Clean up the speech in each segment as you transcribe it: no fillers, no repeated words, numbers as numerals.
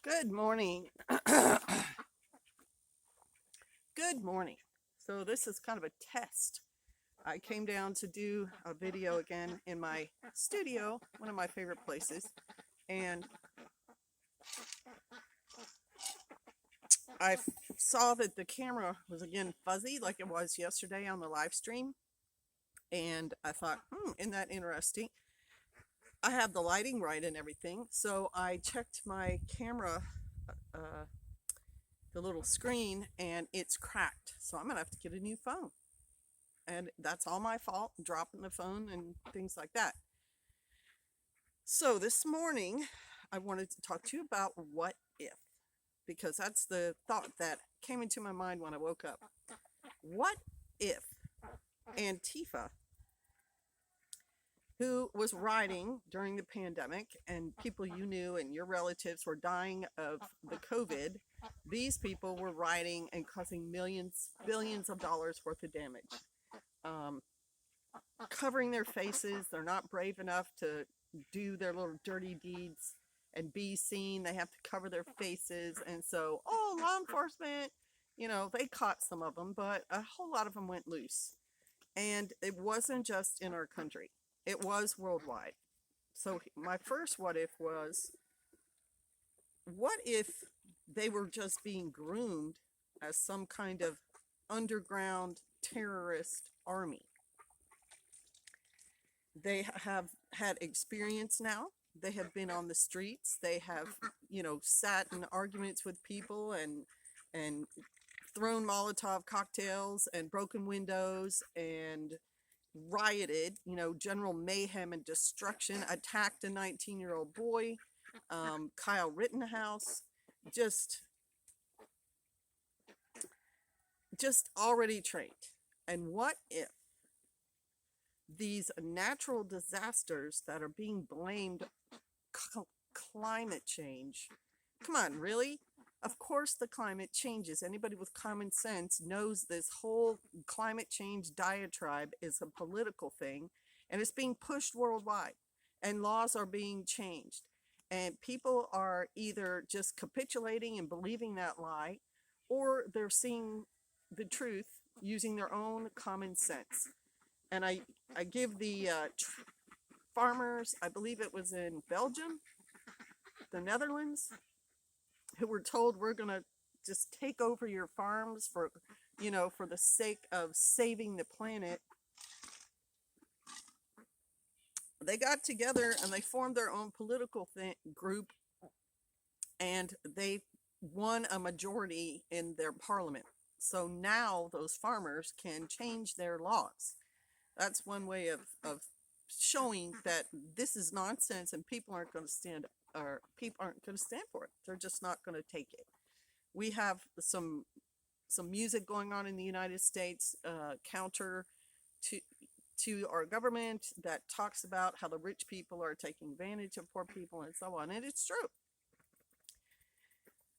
Good morning. Good morning. So this is kind of a test. I came down to do a video again in my studio, one of my favorite places, and I saw that the camera was again fuzzy like it was yesterday on the live stream, and I thought, isn't that interesting? I have the lighting right and everything, so I checked my camera, uh, the little screen, and it's cracked. So I'm gonna have to get a new phone. And that's all my fault, dropping the phone and things like that. So this morning, I wanted to talk to you about what if, because that's the thought that came into my mind when I woke up. What if Antifa, who was rioting during the pandemic and people you knew and your relatives were dying of the COVID, these people were rioting and causing millions, billions of dollars worth of damage. Um, Covering their faces. They're not brave enough to do their little dirty deeds and be seen. They have to cover their faces. And so, law enforcement, they caught some of them, but a whole lot of them went loose. And it wasn't just in our country, it was worldwide. So, my first what if was, what if they were just being groomed as some kind of underground terrorist army? They have had experience now. They have been on the streets. They have, sat in arguments with people and thrown Molotov cocktails and broken windows and rioted, general mayhem and destruction, attacked a 19-year-old boy, Kyle Rittenhouse, just already trained. And what if these natural disasters that are being blamed climate change? Come on, really? Of course the climate changes. Anybody with common sense knows this whole climate change diatribe is a political thing, and it's being pushed worldwide, and laws are being changed. And people are either just capitulating and believing that lie, or they're seeing the truth using their own common sense. And I give the farmers, I believe it was in Belgium, the Netherlands, who were told, we're going to just take over your farms for the sake of saving the planet. They got together and they formed their own political group, and they won a majority in their parliament. So now those farmers can change their laws. That's one way of showing that this is nonsense, and people aren't going to stand for it. They're just not going to take it. We have some music going on in the United States, counter to our government, that talks about how the rich people are taking advantage of poor people and so on, and it's true.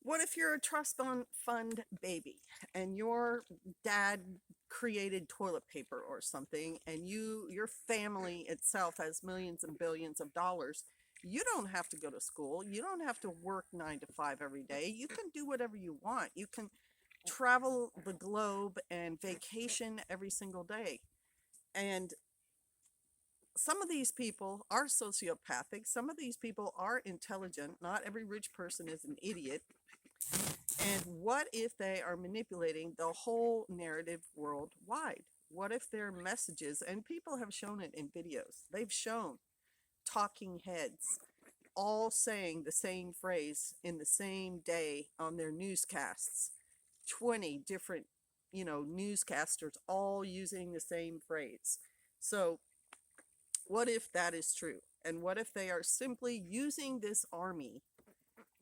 What if you're a trust fund baby and your dad created toilet paper or something, and your family itself has millions and billions of dollars? You don't have to go to school. You don't have to work 9 to 5 every day. You can do whatever you want. You can travel the globe and vacation every single day. And some of these people are sociopathic. Some of these people are intelligent. Not every rich person is an idiot. And what if they are manipulating the whole narrative worldwide? What if their messages, and people have shown it in videos, they've shown talking heads all saying the same phrase in the same day on their newscasts, 20 different, newscasters all using the same phrase. So what if that is true? And what if they are simply using this army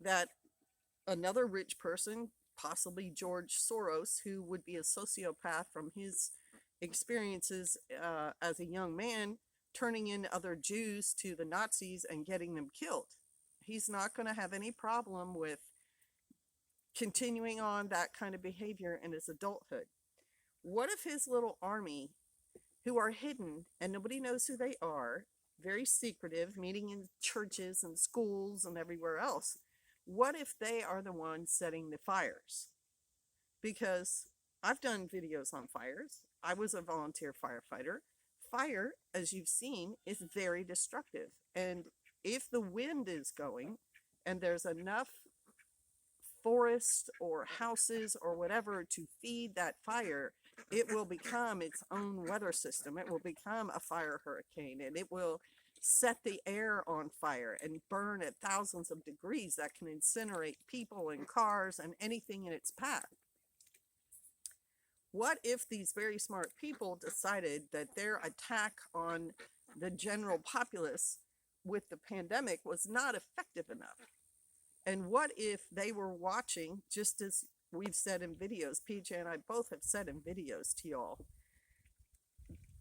that another rich person, possibly George Soros, who would be a sociopath from his experiences as a young man, turning in other Jews to the Nazis and getting them killed? He's not going to have any problem with continuing on that kind of behavior in his adulthood. What if his little army, who are hidden and nobody knows who they are, very secretive, meeting in churches and schools and everywhere else, What if they are the ones setting the fires? Because I've done videos on fires. I was a volunteer firefighter. Fire, as you've seen, is very destructive. And if the wind is going and there's enough forest or houses or whatever to feed that fire, it will become its own weather system. It will become a fire hurricane, and it will set the air on fire and burn at thousands of degrees that can incinerate people and cars and anything in its path. What if these very smart people decided that their attack on the general populace with the pandemic was not effective enough? And what if they were watching, just as we've said in videos, PJ and I both have said in videos to y'all,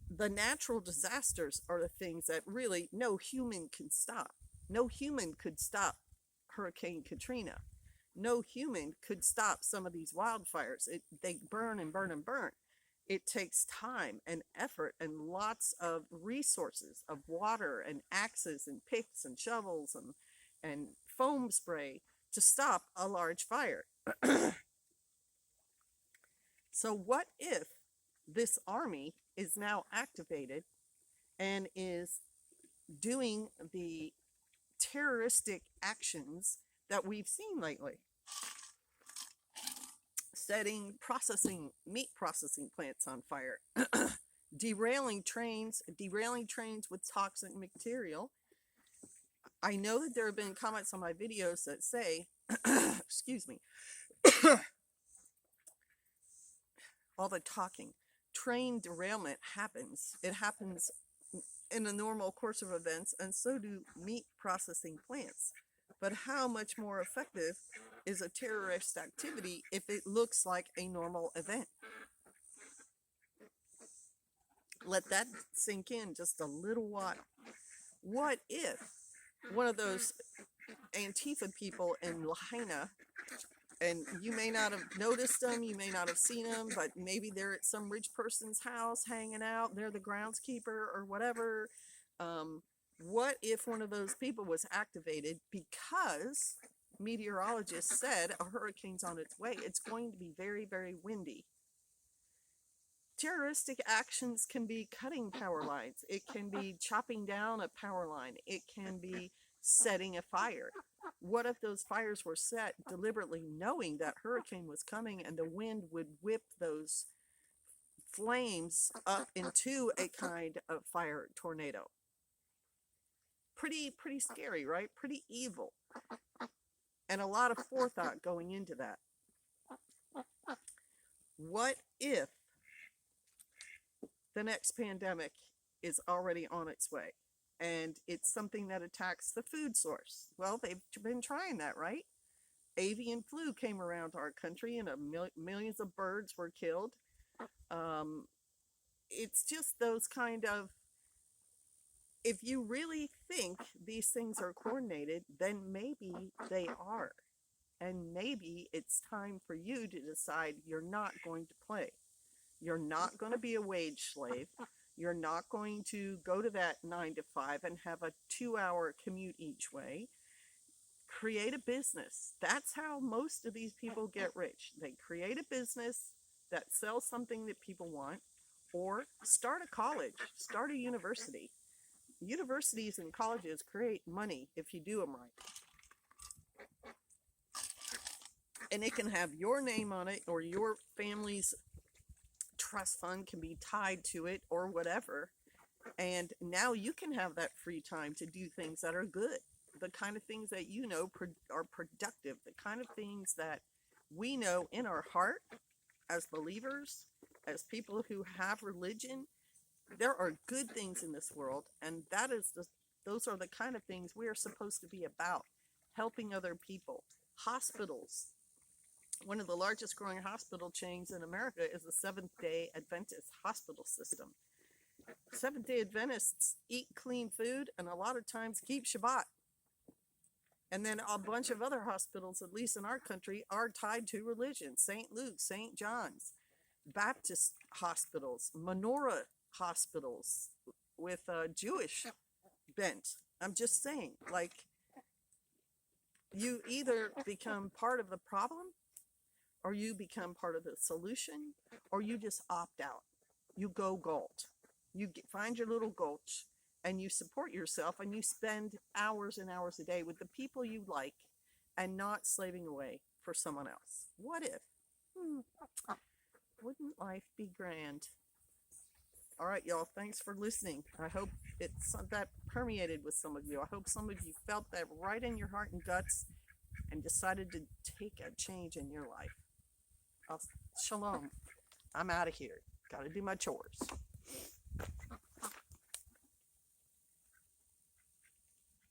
the natural disasters are the things that really no human can stop. No human could stop Hurricane Katrina. No human could stop some of these wildfires. They burn and burn and burn. It takes time and effort and lots of resources of water and axes and picks and shovels and foam spray to stop a large fire. So what if this army is now activated and is doing the terroristic actions that we've seen lately? Setting meat processing plants on fire, derailing trains with toxic material. I know that there have been comments on my videos that say, excuse me, all the talking. Train derailment happens. It happens in the normal course of events, and so do meat processing plants. But how much more effective is a terrorist activity if it looks like a normal event? Let that sink in just a little while. What if one of those Antifa people in Lahaina, and you may not have noticed them, you may not have seen them, but maybe they're at some rich person's house hanging out, they're the groundskeeper or whatever. What if one of those people was activated because meteorologists said a hurricane's on its way? It's going to be very, very windy. Terroristic actions can be cutting power lines. It can be chopping down a power line. It can be setting a fire. What if those fires were set deliberately knowing that hurricane was coming and the wind would whip those flames up into a kind of fire tornado? Pretty scary, right? Pretty evil. And a lot of forethought going into that. What if the next pandemic is already on its way and it's something that attacks the food source? Well, they've been trying that, right? Avian flu came around our country and millions of birds were killed. It's just those kind of, if you really think these things are coordinated, then maybe they are. And maybe it's time for you to decide you're not going to play. You're not going to be a wage slave. You're not going to go to that 9 to 5 and have a 2-hour commute each way. Create a business. That's how most of these people get rich. They create a business that sells something that people want, or start a college, start a university. Universities and colleges create money if you do them right. And it can have your name on it, or your family's trust fund can be tied to it, or whatever. And now you can have that free time to do things that are good. The kind of things that you know are productive. The kind of things that we know in our heart as believers, as people who have religion. There are good things in this world, and those are the kind of things we are supposed to be about, helping other people. Hospitals. One of the largest growing hospital chains in America is the Seventh-day Adventist hospital system. Seventh-day Adventists eat clean food and a lot of times keep Shabbat. And then a bunch of other hospitals, at least in our country, are tied to religion. St. Luke, St. John's, Baptist hospitals, menorah hospitals with a Jewish bent. I'm just saying, like, You either become part of the problem, or you become part of the solution, or you just opt out. You go gulch. Find your little gulch and you support yourself and you spend hours and hours a day with the people you like and not slaving away for someone else. What if? Wouldn't life be grand? All right, y'all. Thanks for listening. I hope that permeated with some of you. I hope some of you felt that right in your heart and guts and decided to take a change in your life. Shalom. I'm out of here. Got to do my chores.